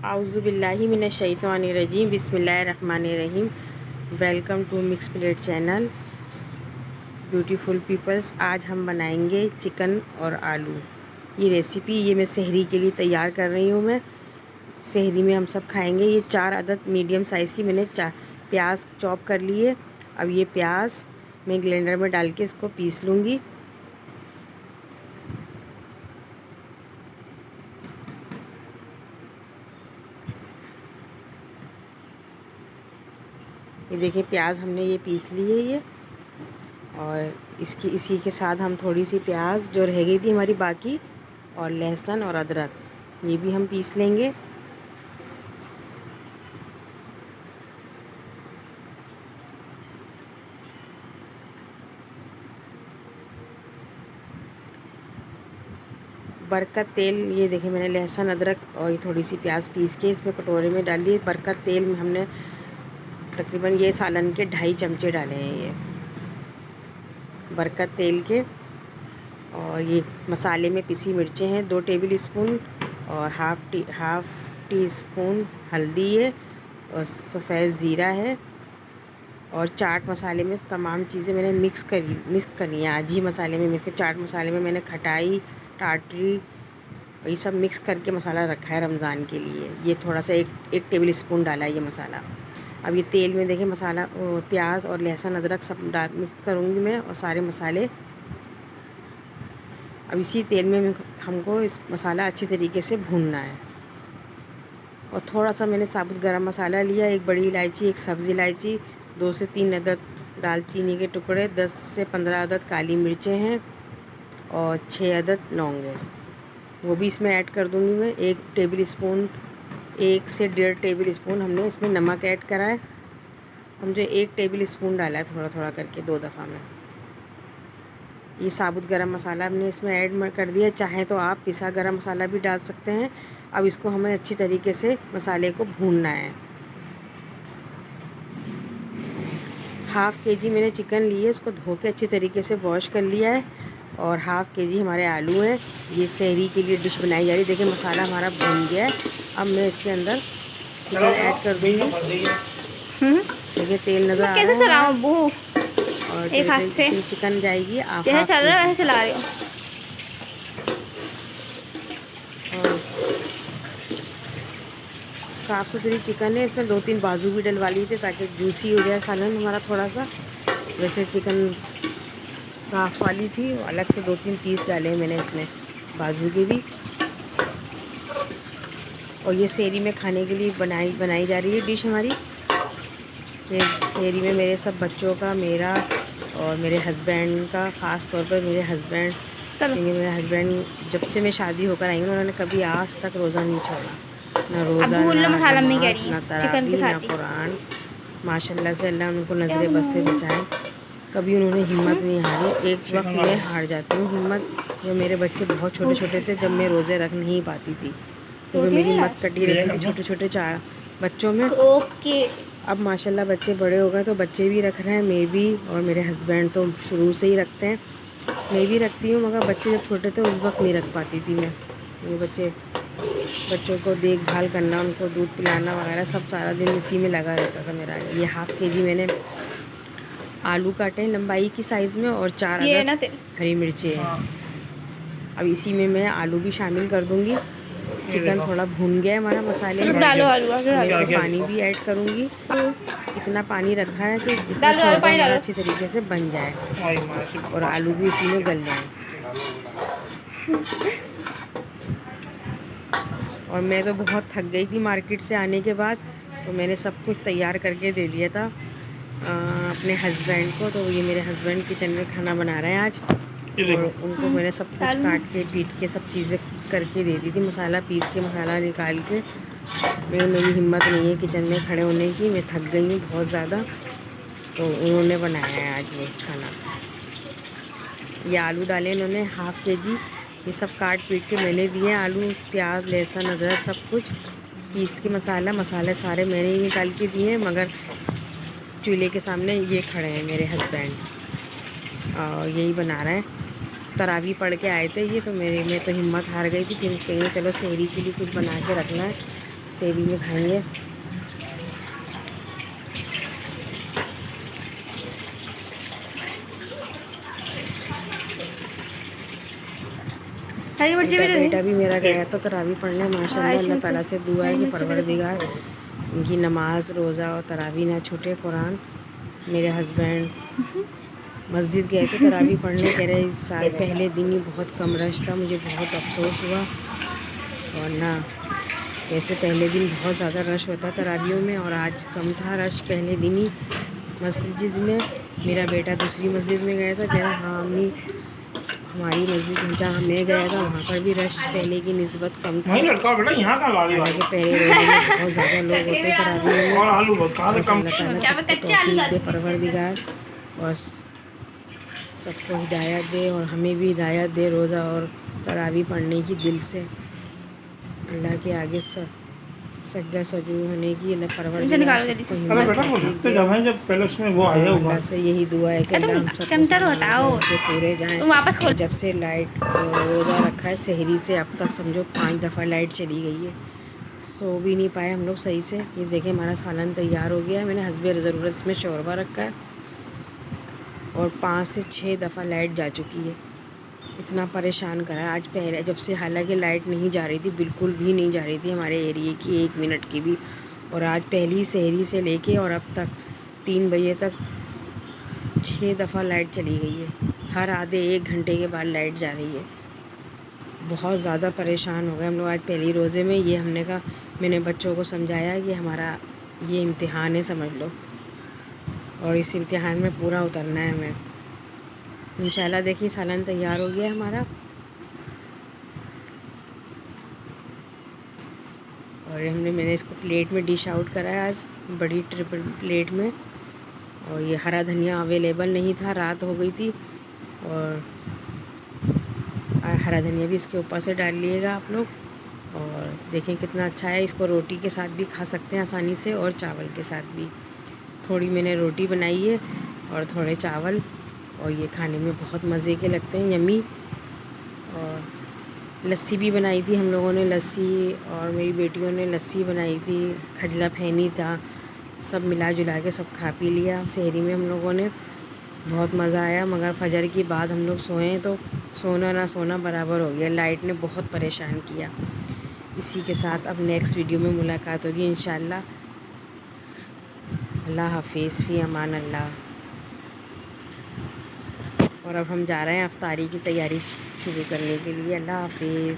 आउज़ुबिल्लाहि मिनश्शैतानिर्रजीम बिस्मिल्लाहिर्रहमानिर्रहीम। Welcome to mix plate channel beautiful peoples. आज हम बनाएंगे चिकन और आलू। ये रेसिपी मैं सहरी के लिए तैयार कर रही हूँ। मैं सहरी में हम सब खाएंगे। ये 4 अदद मीडियम साइज़ की मैंने प्याज चॉप कर लिए। अब ये प्याज मैं ग्राइंडर में डाल के इसको पीस लूँगी। ये देखिए प्याज हमने ये पीस ली है ये, और इसी के साथ हम थोड़ी सी प्याज जो रह गई थी हमारी बाकी, और लहसुन और अदरक ये भी हम पीस लेंगे। बरकत तेल, ये देखिए मैंने लहसुन अदरक और ये थोड़ी सी प्याज पीस के इसमें कटोरे में डाल दी। बरकत तेल में हमने तकरीबन ये सालन के 2.5 चमचे डाले हैं ये बरकत तेल के। और ये मसाले में पिसी मिर्चें हैं 2 टेबल स्पून, और हाफ़ टी स्पून हल्दी है, और सफ़ेद ज़ीरा है, और चाट मसाले में तमाम चीज़ें मैंने मिक्स करी हैं। आज ही मसाले में मिक्स, चाट मसाले में मैंने खटाई टाटरी ये सब मिक्स करके मसाला रखा है रमज़ान के लिए। ये थोड़ा सा एक टेबल स्पून डाला है ये मसाला। अब ये तेल में देखिए मसाला प्याज और लहसुन अदरक सब डाल मिक्स करूँगी मैं, और सारे मसाले। अब इसी तेल में हमको इस मसाला अच्छी तरीके से भूनना है। और थोड़ा सा मैंने साबुत गरम मसाला लिया, 1 बड़ी इलायची, 1 सब्ज़ इलायची, 2 से 3 अदद दालचीनी के टुकड़े, 10 से 15 अदद काली मिर्चें हैं, और 6 अदद लौंग हैं। वो भी इसमें ऐड कर दूंगी मैं। 1 टेबल स्पून 1 से 1.5 टेबल स्पून हमने इसमें नमक ऐड करा है। हमने 1 टेबल स्पून डाला है थोड़ा थोड़ा करके 2 दफ़ा में। ये साबुत गरम मसाला हमने इसमें ऐड कर दिया। चाहे तो आप पिसा गरम मसाला भी डाल सकते हैं। अब इसको हमें अच्छी तरीके से मसाले को भूनना है। हाफ़ केजी मैंने चिकन ली है, इसको धो के अच्छी तरीके से वॉश कर लिया है, और हाफ़ केजी हमारे आलू हैं। ये सहरी के लिए डिश बनाई जा रही है। देखिए मसाला हमारा भून गया है। अब मैं इसके अंदर चिकन ऐड कर दूँगी। देखिए तेल नज़र आ रहा है। कैसे चलाऊं अब्बू? और एक हाथ से चिकन जाएगी जैसे चल रहा है वैसे चला रही हूँ। और साफ़ सुथरी चिकन है। इसमें 2-3 बाजू भी डलवा लिए थे ताकि जूसी हो जाए सालन हमारा थोड़ा सा। वैसे चिकन साफ़ वाली थी, अलग से 2-3 पीस डाले हैं मैंने इसमें बाजू के भी। और ये सहरी में खाने के लिए बनाई जा रही है डिश हमारी। सहरी में मेरे सब बच्चों का, मेरा और मेरे हस्बैंड का, ख़ास तौर पर मेरे हस्बैंड, क्योंकि मेरे हस्बैंड जब से मैं शादी होकर आई हूँ उन्होंने कभी आज तक रोज़ा नहीं छोड़ा। ना रोज़ा, ना नमाज, ना तरावी, ना कुरान। माशाल्लाह से अल्लाह उनको नज़र बस से बचाए। कभी उन्होंने हिम्मत नहीं हारी। एक वक्त मैं हार जाती हूँ हिम्मत, जब मेरे बच्चे बहुत छोटे छोटे थे, जब मैं रोज़े रख नहीं पाती थी, तो मेरी हिम्मत कटी रहती थी छोटे छोटे 4 बच्चों में। ओके। अब माशाल्लाह बच्चे बड़े हो गए तो बच्चे भी रख रहे हैं, मैं भी, और मेरे हस्बैंड तो शुरू से ही रखते हैं। मैं भी रखती हूँ, मगर बच्चे जब छोटे थे उस वक्त नहीं रख पाती थी मैं। ये बच्चों को देखभाल करना, उनको दूध पिलाना वगैरह सब सारा दिन इसी में लगा रहता था मेरा। ये हाफ़ केजी मैंने आलू काटे हैं लंबाई की साइज़ में, और 4 अदद हरी मिर्ची है। अब इसी में मैं आलू भी शामिल कर दूंगी। चिकन थोड़ा भून गया है हमारा मसाले में, डालो आलू, मैं पानी भी ऐड करूंगी। इतना पानी रखा है कि शोरबा अच्छी तरीके से बन जाए और आलू भी इसी में गल जाए। और मैं तो बहुत थक गई थी मार्केट से आने के बाद, तो मैंने सब कुछ तैयार करके दे दिया था अपने हस्बैंड को। तो ये मेरे हस्बैंड किचन में खाना बना रहे हैं आज, और उनको मैंने सब कुछ काट के पीट के सब चीज़ें करके दे दी थी। मसाला पीस के, मसाला निकाल के। मेरी हिम्मत नहीं है किचन में खड़े होने की, मैं थक गई हूँ बहुत ज़्यादा। तो उन्होंने बनाया है आज ये खाना। ये आलू डाले इन्होंने हाफ़ केजी, ये सब काट पीट के मैंने दिए। आलू, प्याज, लहसुन, अदरक सब कुछ पीस के मसाले सारे मैंने ही निकाल के दिए, मगर चूल्हे के सामने ये खड़े हैं मेरे हस्बैंड, और यही बना रहे हैं। तरावी पढ़ के आए थे ये, तो मैं तो हिम्मत हार गई थी। फिर कहीं चलो सहरी के लिए कुछ बना के रखना है, सेवी में खाएंगे। बेटा भी मेरा गया था तरावी पढ़ने, माशाल्लाह। अल्लाह ताला से दुआ है कि परवरदिगार इनकी नमाज रोज़ा और तरावी ना छूटे। कुरान मेरे हस्बैंड मस्जिद गए थे तरावी पढ़ने, कह रहे इस साल पहले दिन ही बहुत कम रश था। मुझे बहुत अफसोस हुआ, और ना वैसे पहले दिन बहुत ज़्यादा रश होता तरावियों में, और आज कम था रश पहले दिन ही मस्जिद में। मेरा बेटा दूसरी मस्जिद में गया था, कह रहा हाँ अम्मी हमारी मस्जिद जहाँ मैं गया था वहाँ पर भी रश पहले की निस्बत कम था। हालांकि पहले रोज़े में बहुत ज़्यादा लोग होते तरावियों में। बस अल्लाह ताला सबको तौफीक दे परवरदिगार, और सबको हिदायत दे, और हमें भी हिदायत दे रोज़ा और तरावी पढ़ने की दिल से। अल्लाह के आगे सजदा सजू होने की अल्लाह परवरदिगार सबको अल्लाह से यही दुआ है कि अल्लाह हम सबको से पूरे जाएं। जब से लाइट रोज़ा रखा है सहरी से अब तक समझो 5 दफ़ा लाइट चली गई है, सो भी नहीं पाए हम लोग सही से। ये देखें हमारा सालन तैयार हो गया है। मैंने हस्बे ज़रूरत में शोरबा रखा है, और 5 से 6 दफ़ा लाइट जा चुकी है। इतना परेशान करा आज पहले, जब से हालांकि लाइट नहीं जा रही थी, बिल्कुल भी नहीं जा रही थी हमारे एरिए की 1 मिनट की भी, और आज पहली सहरी से लेके और अब तक 3 बजे तक 6 दफ़ा लाइट चली गई है। हर आधे 1 घंटे के बाद लाइट जा रही है। बहुत ज़्यादा परेशान हो गए हम लोग आज पहली रोज़े में। ये हमने कहा, मैंने बच्चों को समझाया कि हमारा ये इम्तिहान है समझ लो, और इस इम्तिहान में पूरा उतरना है हमें इंशाल्लाह। देखिए सालन तैयार हो गया हमारा, और मैंने इसको प्लेट में डिश आउट करा है आज, बड़ी ट्रिपल प्लेट में। और ये हरा धनिया अवेलेबल नहीं था, रात हो गई थी, और हरा धनिया भी इसके ऊपर से डाल लिएगा आप लोग। और देखें कितना अच्छा है, इसको रोटी के साथ भी खा सकते हैं आसानी से, और चावल के साथ भी। थोड़ी मैंने रोटी बनाई है और थोड़े चावल, और ये खाने में बहुत मज़े के लगते हैं, यम्मी। और लस्सी भी बनाई थी हम लोगों ने, लस्सी और मेरी बेटियों ने लस्सी बनाई थी, खजला फैनी था, सब मिला जुला के सब खा पी लिया सहरी में हम लोगों ने। बहुत मज़ा आया, मगर फजर की बाद हम लोग सोए तो सोना ना सोना बराबर हो गया, लाइट ने बहुत परेशान किया। इसी के साथ अब नेक्स्ट वीडियो में मुलाकात होगी इंशाल्लाह। अल्लाह हाफिज़, फ़ी अमान अल्लाह। और अब हम जा रहे हैं अफ्तारी की तैयारी शुरू करने के लिए। अल्लाह हाफिज़।